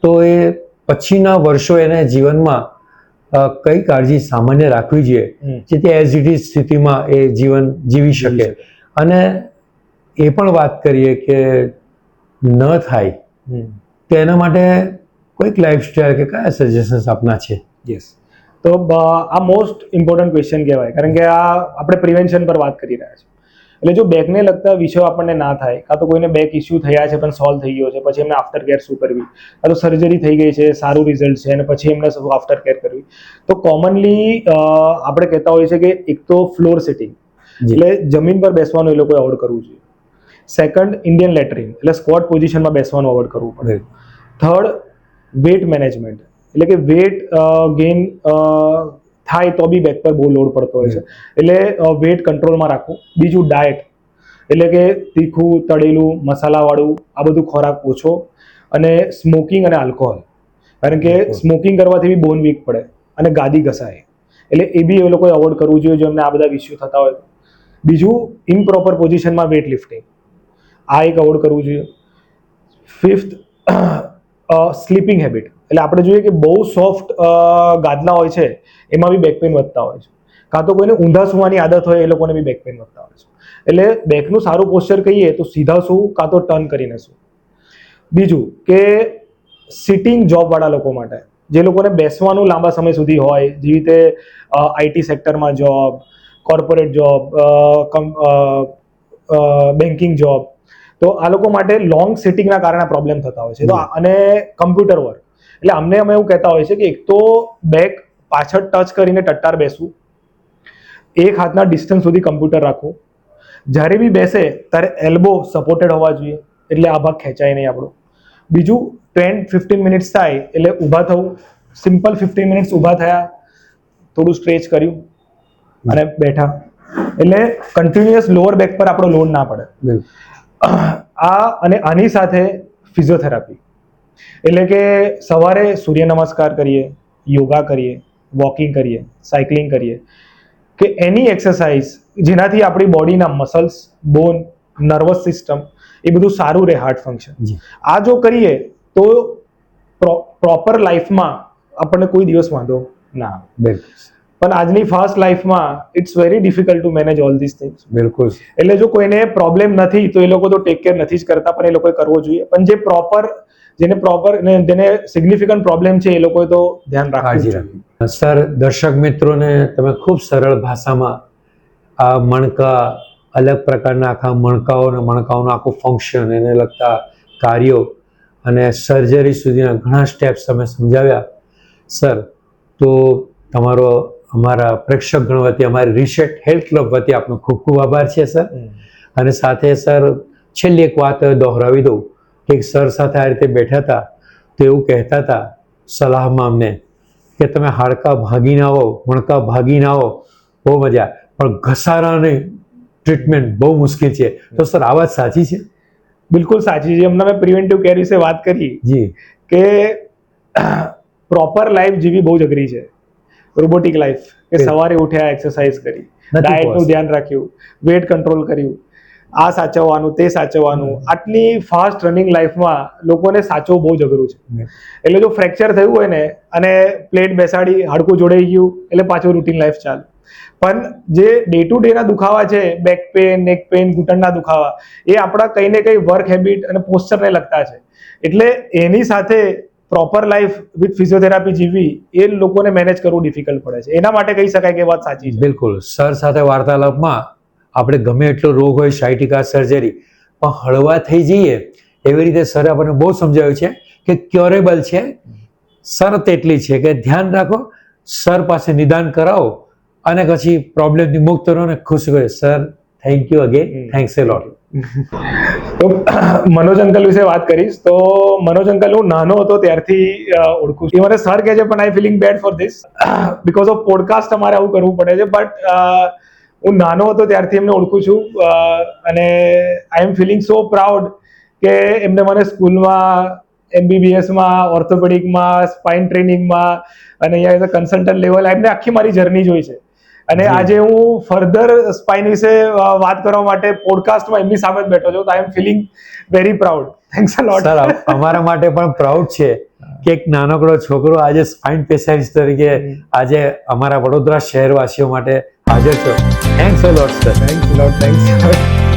તો એ પછીના વર્ષો એને જીવનમાં કઈ કાળજી સામાન્ય રાખવી જોઈએ જેથી એઝ ઇટ ઇઝ સ્થિતિમાં એ જીવન જીવી શકે? અને એ પણ વાત કરીએ કે ન થાય તો એના માટે કોઈક લાઈફસ્ટાઈલ કે કયા સજેશન્સ આપના છે? યસ. તો આ મોસ્ટ ઇમ્પોર્ટન્ટ ક્વેશ્ચન કહેવાય, કારણ કે આ આપણે પ્રિવેન્શન પર વાત કરી રહ્યા છીએ. એટલે જો બેકને લગતા વિષયો આપણને ના થાય, કાં તો કોઈને બેક ઇસ્યુ થયા છે પણ સોલ્વ થઈ ગયો છે, પછી એમને આફ્ટર કેર શું કરવી, કાં તો સર્જરી થઈ ગઈ છે, સારું રિઝલ્ટ છે અને પછી એમને શું આફ્ટર કેર કરવી, તો કોમનલી આપણે કહેતા હોઈએ છીએ કે એક તો ફ્લોર સિટિંગ, એટલે જમીન પર બેસવાનું એ લોકોએ અવોઇડ કરવું જોઈએ. સેકન્ડ, ઇન્ડિયન લેટ્રિન એટલે સ્ક્વોટ પોઝિશનમાં બેસવાનું અવોઇડ કરવું પડે. થર્ડ, વેટ મેનેજમેન્ટ એટલે કે વેટ ગેઇન થાય તો બી બેક પર બહુ લોડ પડતો હોય છે, એટલે વેટ કંટ્રોલમાં રાખવું. બીજું, ડાયટ એટલે કે તીખું, તળેલું, મસાલાવાળું આ બધું ખોરાક ઓછો. અને સ્મોકિંગ અને આલ્કોહોલ, કારણ કે સ્મોકિંગ કરવાથી બી બોન વીક પડે અને ગાદી ઘસાય, એટલે એ બી એ લોકોએ અવોઇડ કરવું જોઈએ જો એમને આ બધા ઇસ્યુ થતા હોય. બીજું, ઇમ્પ્રોપર પોઝિશનમાં વેટ લિફ્ટિંગ, આ એક અવોઇડ કરવું જોઈએ. ફિફ્થ, સ્લીપિંગ હેબિટ એટલે આપણે જોઈએ કે બહુ સોફ્ટ ગાદલા હોય છે એમાં બી બેક પેઇન વધતા હોય છે, કાં તો કોઈને ઊંધા સૂવાની આદત હોય એ લોકોને બી બેક પેઇન વધતા હોય છે. એટલે બેકનું સારું પોસ્ચર કહીએ તો સીધા સૂવું કાં તો ટર્ન કરીને સૂવું. બીજું કે સિટિંગ જોબવાળા લોકો માટે, જે લોકોને બેસવાનું લાંબા સમય સુધી હોય, જેવી રીતે આઈટી સેક્ટરમાં job, corporate job, banking job, તો આ લોકો માટે લોંગ સિટિંગના કારણે પ્રોબ્લેમ થતા હોય છે. તો અને કમ્પ્યુટર વર્ક એટલે અમને અમે એવું કહેતા હોય છે કે એક તો બેક પાછળ ટચ કરીને ટટ્ટાર બેસવું, એક હાથના ડિસ્ટન્સ સુધી કમ્પ્યુટર રાખવું, જ્યારે બી બેસે ત્યારે એલ્બો સપોર્ટેડ હોવા જોઈએ એટલે આ ભાગ ખેંચાય નહીં આપણો. બીજું, 10-15 મિનિટ્સ થાય એટલે ઊભા થવું, સિમ્પલ 15 મિનિટ્સ ઊભા થયા, થોડું સ્ટ્રેચ કર્યું અને બેઠા, એટલે કન્ટિન્યુઅસ લોઅર બેક પર આપણો લોડ ના પડે. અને આની સાથે ફિઝિયોથેરાપી એટલે કે સવારે સૂર્ય નમસ્કાર કરીએ, યોગા કરીએ, વોકિંગ કરીએ, સાયકલિંગ કરીએ, કે એની એક્સરસાઇઝ જેનાથી આપણી બોડીના મસલ્સ, બોન, નર્વસ સિસ્ટમ એ બધું સારું રહે, હાર્ટ ફંક્શન. જી. આ જો કરીએ તો પ્રોપર લાઈફમાં આપણને કોઈ દિવસ વાંધો ના આવે. બિલકુલ પણ આજની ફાસ્ટ લાઈફમાં it's very difficult to manage all these things. બિલકુલ. એટલે જો કોઈને પ્રોબ્લેમ નથી તો એ લોકો તો ટેક કેર નથી જ કરતા, પણ એ લોકોએ કરવો જોઈએ. પણ જેને સિગ્નિફિકન્ટ પ્રોબ્લેમ છે એ લોકોએ તો ધ્યાન રાખવું કાળજી જોઈએ. રાખવી. સર, દર્શક મિત્રોને તમે ખૂબ સરળ ભાષામાં આ મણકા, અલગ પ્રકારના આખા મણકાઓ અને મણકાઓનું આખું ફંક્શન, એને લગતા કાર્યો અને સર્જરી સુધીના ઘણા સ્ટેપ્સ તમે સમજાવ્યા. સર, તો તમારો અમારા પ્રેક્ષક ગણ વતી, અમારી રીસેટ હેલ્થ ક્લબ વતી આપનો ખૂબ ખૂબ આભાર છે સર. અને સાથે સર, છેલ્લી એક વાત દોહરાવી દઉં કે સર સાથે આ રીતે બેઠા હતા તો એવું કહેતા હતા સલાહમાં અમને કે તમે હાડકા ભાગીને આવો, મણકા ભાગીને આવો, બહુ મજા, પણ ઘસારાની ટ્રીટમેન્ટ બહુ મુશ્કેલ છે. તો સર, આ વાત સાચી છે? બિલકુલ સાચી છે. હમણાં મેં પ્રિવેન્ટિવ કેર વિશે વાત કરી જી. કે પ્રોપર લાઈફ જીવી બહુ જ અઘરી છે. રોબોટિક લાઈફ, કે સવારે ઉઠ્યા, એક્સરસાઇઝ કરી, ડાયટનું ધ્યાન રાખ્યું, વેટ કંટ્રોલ કર્યું, આ સાચવવાનું, તે સાચવવાનું, આટલી ફાસ્ટ રનિંગ લાઈફમાં લોકોને સાચવવું બહુ જ અઘરું છે. એટલે જો ફ્રેક્ચર થયું હોય ને અને પ્લેટ બેસાડી, હાડકું જોડાઈ ગયું એટલે પાછું રૂટીન લાઈફ ચાલે. પણ જે ડે ટુ ડે ના દુખાવા છે, બેક પેન, નેક પેન, ઘૂંટણના દુખાવા, એ આપણા કંઈ ને કંઈ વર્ક હેબિટ અને પોસ્ચરને લગતા છે. એટલે એની સાથે પ્રોપર લાઈફ વિથ ફિઝિયોથેરાપી જીવવી એ લોકોને મેનેજ કરવું ડિફિકલ્ટ પડે છે. એના માટે કહી શકાય કે વાત સાચી છે. બિલકુલ. સર સાથે વાર્તાલાપમાં આપણે ગમે એટલો રોગ હોય, સાયટિકા સર્જરી, પણ હળવા થઈ જઈએ એવી રીતે સરે આપણને બહુ સમજાવ્યું છે કે ક્યોરેબલ છે. શરત એટલી છે કે ધ્યાન રાખો, સર પાસે નિદાન કરાવો અને પછી પ્રોબ્લેમથી મુક્ત રહો ને ખુશ રહો. Sir, thank you again. Thanks a lot. તો મનોજ અંકલ વિશે વાત કરીશ તો મનોજ અંકલ હું નાનો હતો ત્યારથી ઓળખું છું. એ મને સર કહે છે પણ I feeling bad for this because of podcast અમારે આવું કરવું પડે છે. બટ હું નાનો હતો ત્યારથી એમને ઓળખું છું અને આઈ એમ ફિલિંગ સો પ્રાઉડ કે એમને મને સ્કૂલમાં, MBBSમાં, ઓર્થોપેડિકમાં, સ્પાઇન ટ્રેનિંગમાં અને અહીંયા એઝ અ કન્સલ્ટન્ટ લેવલ એમને આખી મારી જર્ની જોઈ છે. અને આજે હું ફર્ધર સ્પાઇન વિશે વાત કરવા માટે પોડકાસ્ટમાં એમની સામે જ બેઠો છું. તો I am feeling very proud. Thanks a lot. Sir, અમારા માટે પણ પ્રાઉડ છે કે એક નાનકડો છોકરો આજે સ્પાઇન સ્પેશિયાલિસ્ટ તરીકે આજે અમારા વડોદરા શહેરવાસીઓ માટે હાજર છો. Thanks a lot sir. Thanks a lot. Thanks.